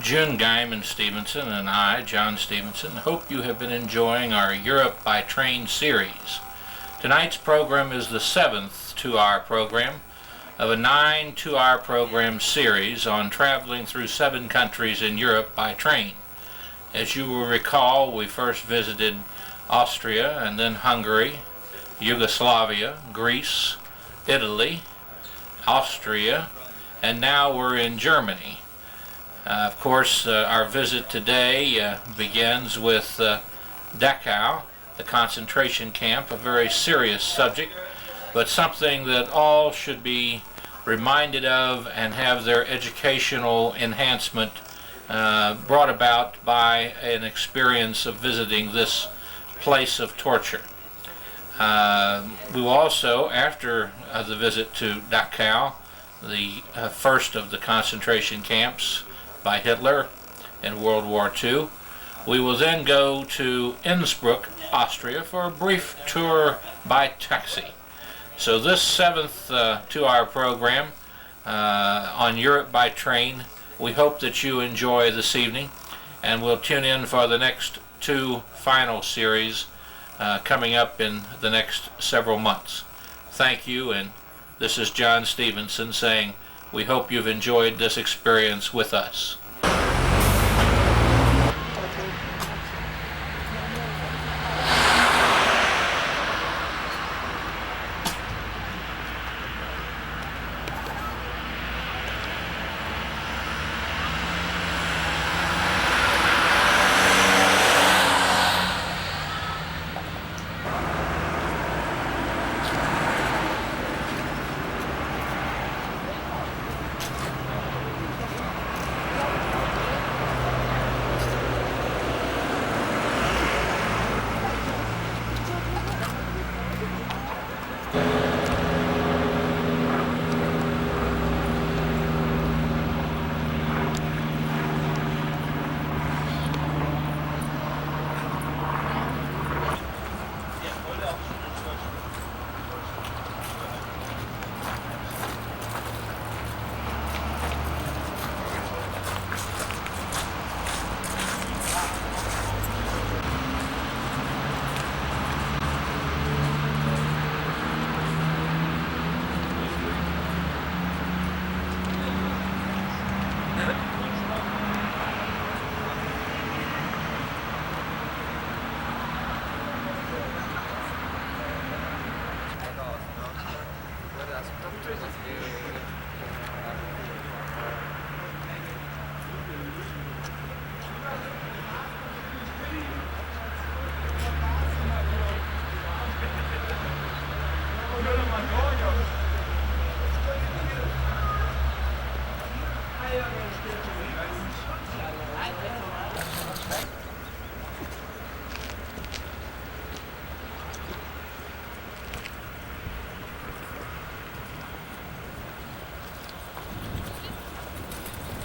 June Guyman Stevenson and I, John Stevenson, hope you have been enjoying our Europe by Train series. Tonight's program is the 7th two-hour program of a 9 two-hour program series on traveling through 7 countries in Europe by train. As you will recall, we first visited Austria and then Hungary, Yugoslavia, Greece, Italy, Austria, and now we're in Germany. Of course, our visit today begins with Dachau, the concentration camp, a very serious subject, but something that all should be reminded of and have their educational enhancement brought about by an experience of visiting this place of torture. We will also, after the visit to Dachau, the first of the concentration camps by Hitler in World War II, we will then go to Innsbruck, Austria, for a brief tour by taxi. So this 7th two-hour program on Europe by train, we hope that you enjoy this evening, and we'll tune in for the next 2 final series coming up in the next several months. Thank you, and this is John Stevenson saying we hope you've enjoyed this experience with us.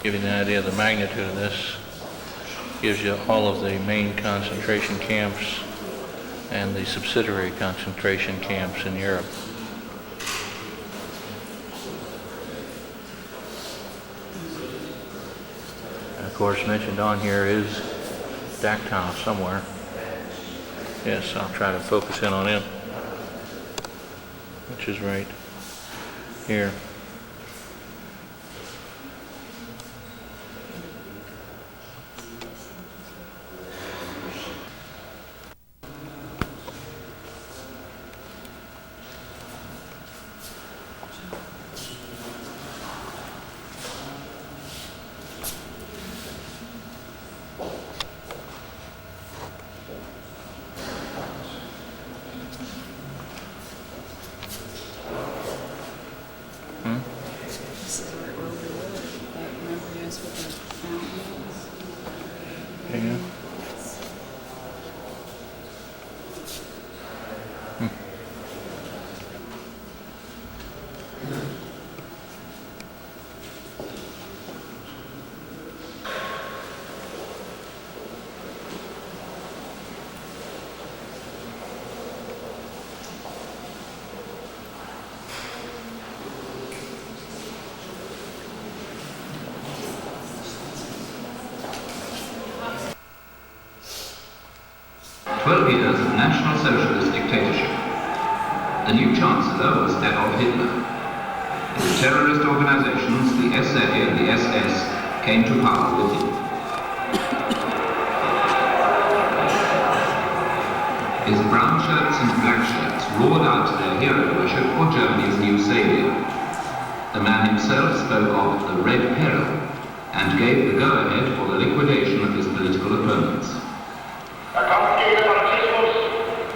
Give you an idea of the magnitude of this. Gives you all of the main concentration camps and the subsidiary concentration camps in Europe. And of course, mentioned on here is Dachau somewhere. Yes, I'll try to focus in on it, which is right here. Yeah. 12 years of National Socialist dictatorship. The new Chancellor was Adolf Hitler. His terrorist organizations, the SA and the SS, came to power with him. His brown shirts and black shirts roared out their hero worship for Germany's new savior. The man himself spoke of the Red Peril and gave the go-ahead for the liquidation of his political opponents. Der Kampf gegen den Marxismus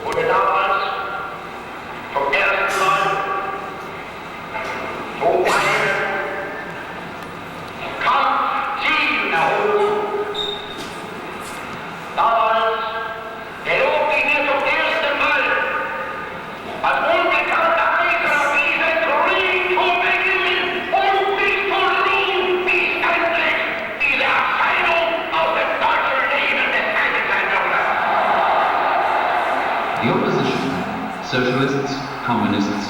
wurde damals vom ersten Mal so ein Kampfziel erhoben. Damals gelobte wir zum ersten Mal als unbekannter Eiser diese Krieg zu beginnen und bis zu Ruhm, bis endlich diese Erscheinung aus dem deutschen Leben befreit sein würde. The opposition, socialists, communists,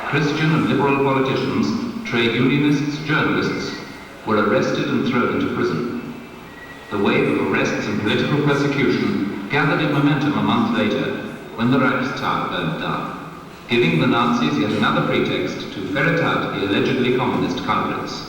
Christian and liberal politicians, trade unionists, journalists, were arrested and thrown into prison. The wave of arrests and political persecution gathered in momentum a month later when the Reichstag burned down, giving the Nazis yet another pretext to ferret out the allegedly communist culprits.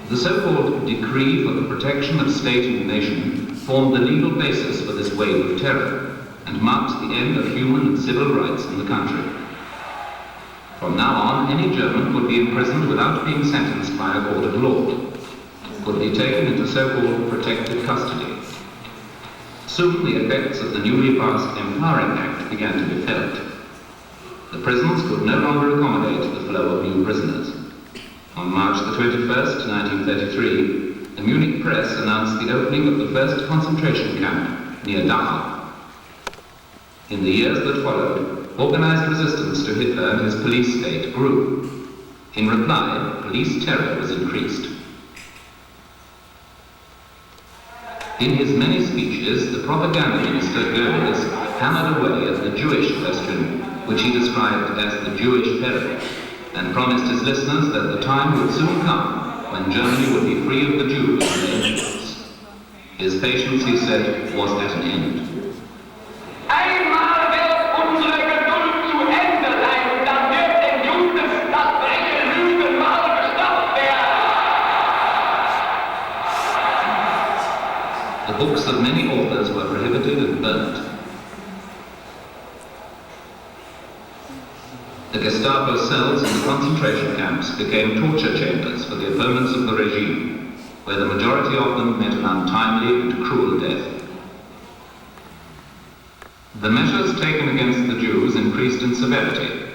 The so-called Decree for the Protection of State and Nation formed the legal basis for this wave of terror and marked the end of human and civil rights in the country. From now on, any German could be imprisoned without being sentenced by a court of law, could be taken into so-called protected custody. Soon the effects of the newly passed Empowering Act began to be felt. The prisons could no longer accommodate the flow of new prisoners. On March the 21st, 1933, the Munich press announced the opening of the first concentration camp near Dachau. In the years that followed, organized resistance to Hitler and his police state grew. In reply, police terror was increased. In his many speeches, the propaganda minister Goebbels hammered away at the Jewish question, which he described as the Jewish peril, and promised his listeners that the time would soon come when Germany would be free of the Jews and their influence. His patience, he said, was at an end. Einmal wird unsere Geduld zu Ende sein, dann wird den Juden das freche Lügen mal gestoppt werden. The books of many authors were prohibited and burnt. The Gestapo cells in the concentration camps became torture chambers for the opponents of the regime, where the majority of them met an untimely and cruel death. The measures taken against the Jews increased in severity.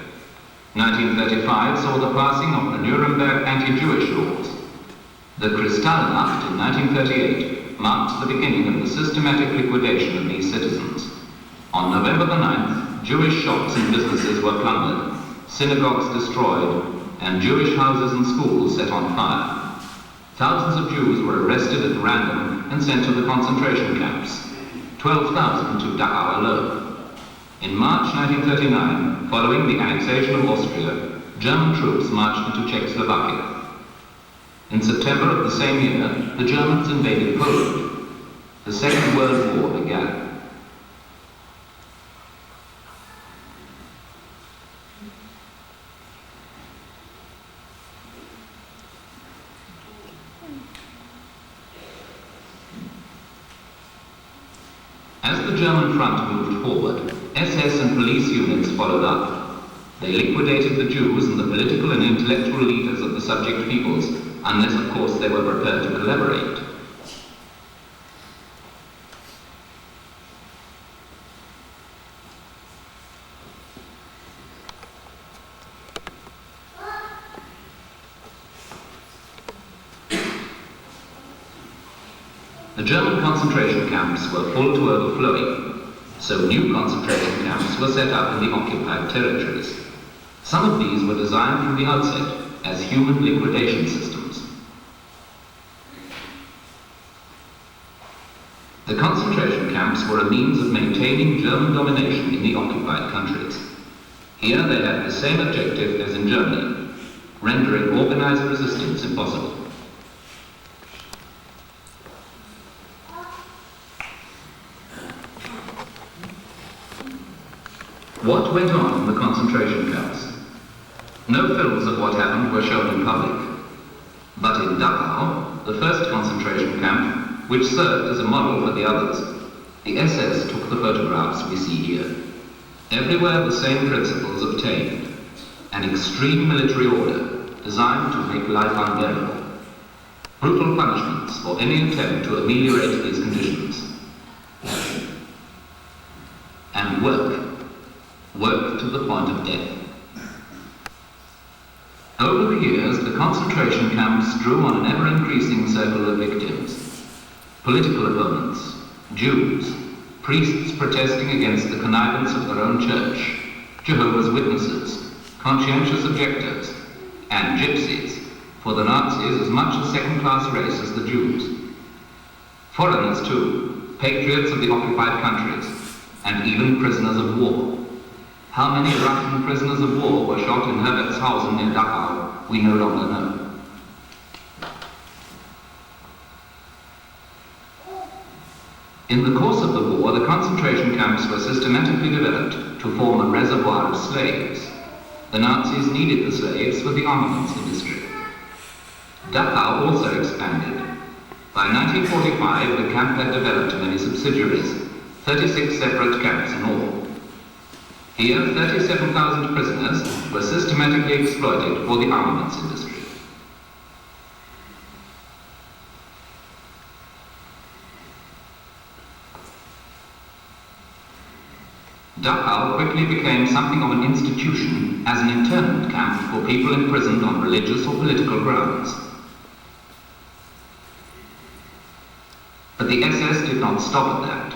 1935 saw the passing of the Nuremberg anti-Jewish laws. The Kristallnacht in 1938 marked the beginning of the systematic liquidation of these citizens. On November the 9th, Jewish shops and businesses were plundered, synagogues destroyed, and Jewish houses and schools set on fire. Thousands of Jews were arrested at random and sent to the concentration camps, 12,000 to Dachau alone. In March 1939, following the annexation of Austria, German troops marched into Czechoslovakia. In September of the same year, the Germans invaded Poland. The Second World War began. As the German front moved forward, SS and police units followed up. They liquidated the Jews and the political and intellectual leaders of the subject peoples, unless of course they were prepared to collaborate. The German concentration camps were full to overflowing, so new concentration camps were set up in the occupied territories. Some of these were designed from the outset as human liquidation systems. The concentration camps were a means of maintaining German domination in the occupied countries. Here they had the same objective as in Germany, rendering organized resistance impossible. What went on in the concentration camps? No films of what happened were shown in public. But in Dachau, the first concentration camp, which served as a model for the others, the SS took the photographs we see here. Everywhere the same principles obtained. An extreme military order designed to make life unbearable. Brutal punishments for any attempt to ameliorate these conditions. And work. Work to the point of death. Over the years, the concentration camps drew on an ever-increasing circle of victims. Political opponents, Jews, priests protesting against the connivance of their own church, Jehovah's Witnesses, conscientious objectors, and gypsies, for the Nazis as much a second-class race as the Jews. Foreigners too, patriots of the occupied countries, and even prisoners of war. How many Russian prisoners of war were shot in Herbertshausen near Dachau, we no longer know. In the course of the war, the concentration camps were systematically developed to form a reservoir of slaves. The Nazis needed the slaves for the armaments industry. Dachau also expanded. By 1945, the camp had developed many subsidiaries, 36 separate camps in all. Here, 37,000 prisoners were systematically exploited for the armaments industry. Dachau quickly became something of an institution as an internment camp for people imprisoned on religious or political grounds. But the SS did not stop at that.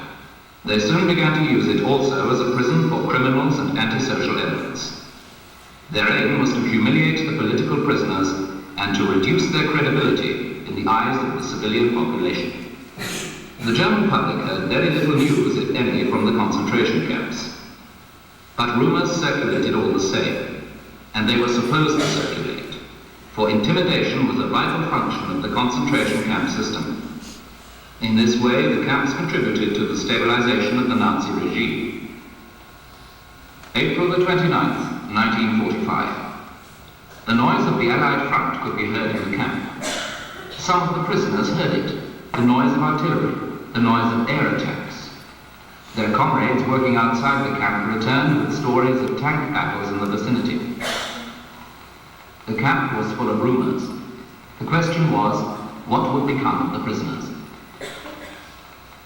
They soon began to use it also as a prison for criminals and antisocial elements. Their aim was to humiliate the political prisoners and to reduce their credibility in the eyes of the civilian population. The German public heard very little news, if any, from the concentration camps. But rumors circulated all the same, and they were supposed to circulate, for intimidation was a vital function of the concentration camp system. In this way, the camps contributed to the stabilization of the Nazi regime. April the 29th, 1945. The noise of the Allied front could be heard in the camp. Some of the prisoners heard it, the noise of artillery, the noise of air attacks. Their comrades working outside the camp returned with stories of tank battles in the vicinity. The camp was full of rumors. The question was, what would become of the prisoners?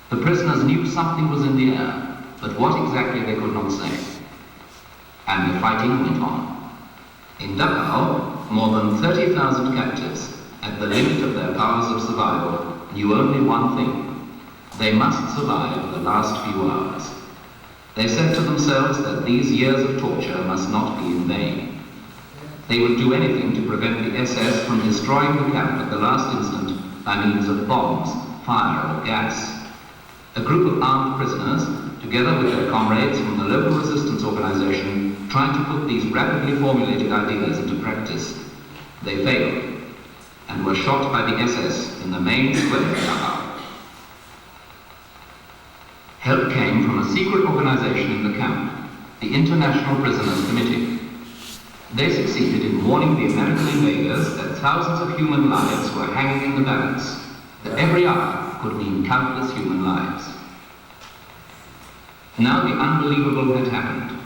The prisoners knew something was in the air, but what exactly they could not say. And the fighting went on. In Dachau, more than 30,000 captives, at the limit of their powers of survival, knew only one thing. They must survive the last few hours. They said to themselves that these years of torture must not be in vain. They would do anything to prevent the SS from destroying the camp at the last instant by means of bombs, fire, or gas. A group of armed prisoners, together with their comrades from the local resistance organization, tried to put these rapidly formulated ideas into practice. They failed, and were shot by the SS in the main square of Dachau. Help came from a secret organization in the camp, the International Prisoners Committee. They succeeded in warning the American invaders that thousands of human lives were hanging in the balance, that every hour could mean countless human lives. Now the unbelievable had happened.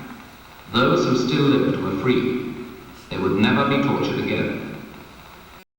Those who still lived were free. They would never be tortured again.